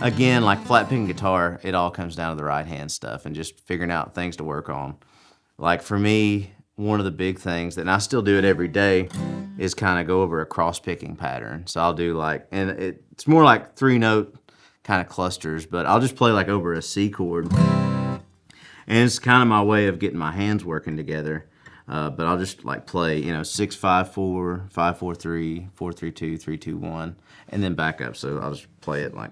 again, like flat picking guitar, it all comes down to the right hand stuff and just figuring out things to work on. Like for me, one of the big things, and I still do it every day, is kind of go over a cross picking pattern. So I'll do like, and it's more like 3-note kind of clusters, but I'll just play like over a C chord. And it's kind of my way of getting my hands working together. But I'll just like play, 6-5-4, 5-4-3, 4-3-2, 3-2-1, and then back up. So I'll just play it like.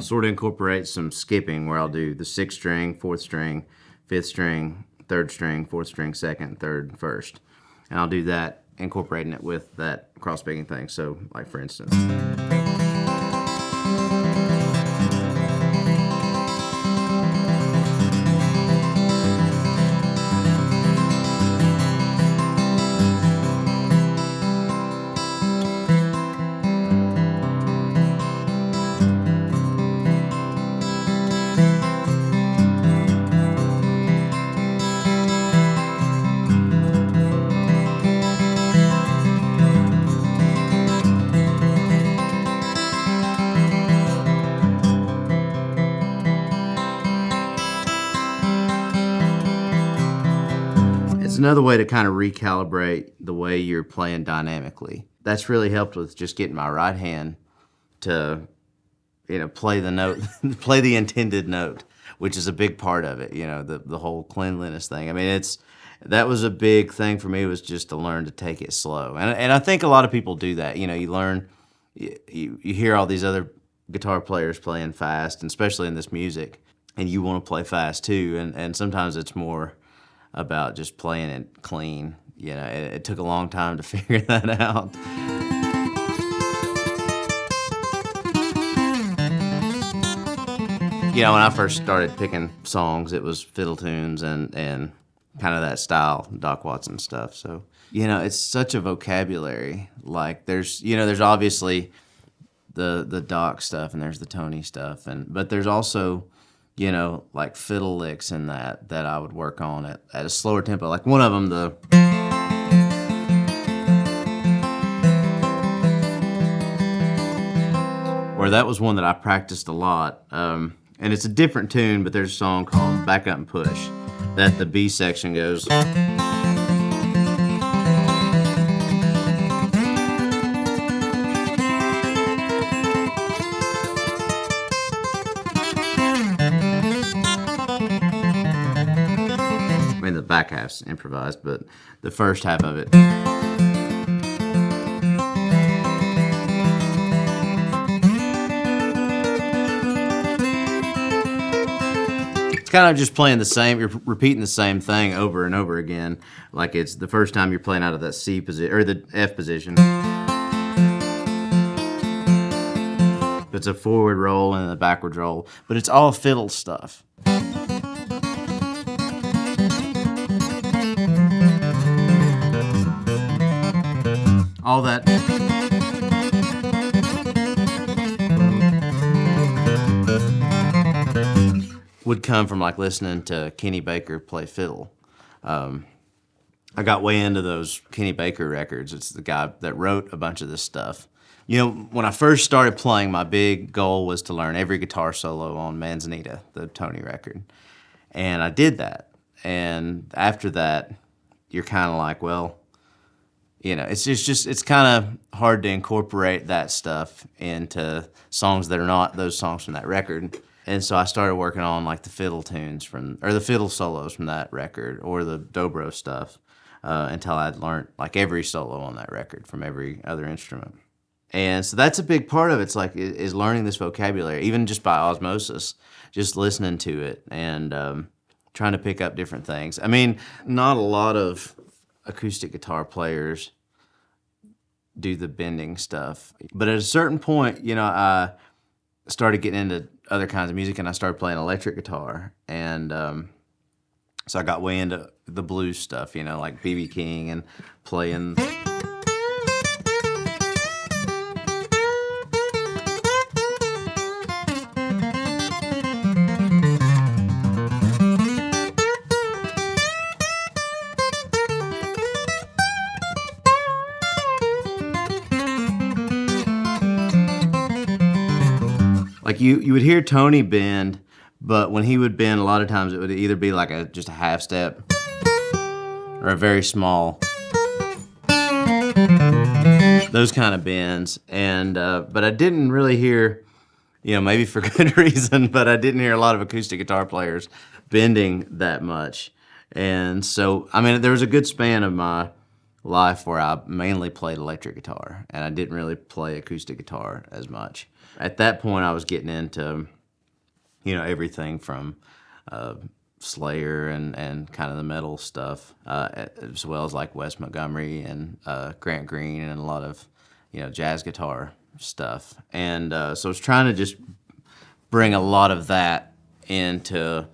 Sort of incorporate some skipping where I'll do the 6th string, 4th string, 5th string, 3rd string, 4th string, 2nd, 3rd, 1st. And I'll do that, incorporating it with that cross-picking thing. So, like for instance. It's another way to kind of recalibrate the way you're playing dynamically. That's really helped with just getting my right hand to, play the note, play the intended note, which is a big part of it, the whole cleanliness thing. I mean, that was a big thing for me, was just to learn to take it slow. And I think a lot of people do that. You learn, you hear all these other guitar players playing fast, and especially in this music, and you want to play fast too. And sometimes it's more about just playing it clean. It took a long time to figure that out. When I first started picking songs, it was fiddle tunes and kind of that style, Doc Watson stuff. So, it's such a vocabulary. Like there's obviously the Doc stuff, and there's the Tony stuff, but there's also like fiddle licks in that I would work on at a slower tempo. Like one of them, where that was one that I practiced a lot. And it's a different tune, but there's a song called Back Up and Push that the B section goes. The back half's improvised, but the first half of it. It's kind of just playing the same, you're repeating the same thing over and over again. Like it's the first time you're playing out of that C position, or the F position. It's a forward roll and a backward roll, but it's all fiddle stuff. All that would come from like listening to Kenny Baker play fiddle. I got way into those Kenny Baker records. It's the guy that wrote a bunch of this stuff. When I first started playing, my big goal was to learn every guitar solo on Manzanita, the Tony record. And I did that. And after that, you're kind of like, well, it's kind of hard to incorporate that stuff into songs that are not those songs from that record. And so I started working on like the fiddle tunes or the fiddle solos from that record, or the dobro stuff, until I'd learned like every solo on that record from every other instrument. And so that's a big part of it. It's like is learning this vocabulary, even just by osmosis, just listening to it and trying to pick up different things. I mean, not a lot of acoustic guitar players do the bending stuff. But at a certain point, I started getting into other kinds of music and I started playing electric guitar. And so I got way into the blues stuff, like B.B. King and playing. Like you would hear Tony bend, but when he would bend, a lot of times it would either be like just a half step or a very small, those kind of bends. And but I didn't really hear, maybe for good reason, but I didn't hear a lot of acoustic guitar players bending that much. And so, I mean, there was a good span of my life where I mainly played electric guitar, and I didn't really play acoustic guitar as much. At that point, I was getting into, everything from Slayer and kind of the metal stuff, as well as like Wes Montgomery and Grant Green and a lot of, jazz guitar stuff. And so I was trying to just bring a lot of that into,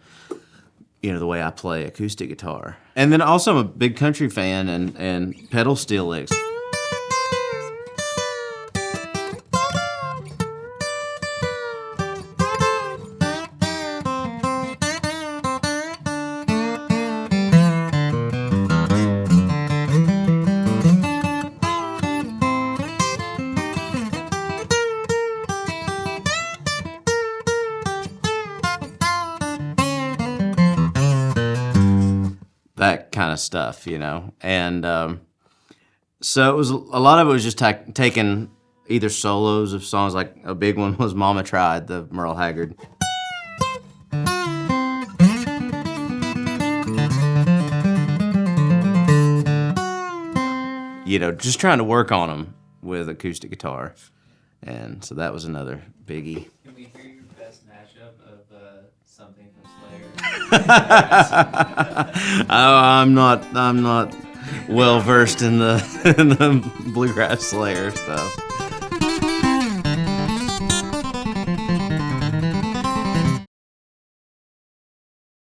the way I play acoustic guitar. And then also I'm a big country fan and pedal steel licks. That kind of stuff, and so it was a lot of it was just taking either solos of songs. Like a big one was "Mama Tried," the Merle Haggard. Just trying to work on them with acoustic guitar, and so that was another biggie. Can we hear your best mashup of something from Slayer? I'm not well versed in the Bluegrass Slayer stuff.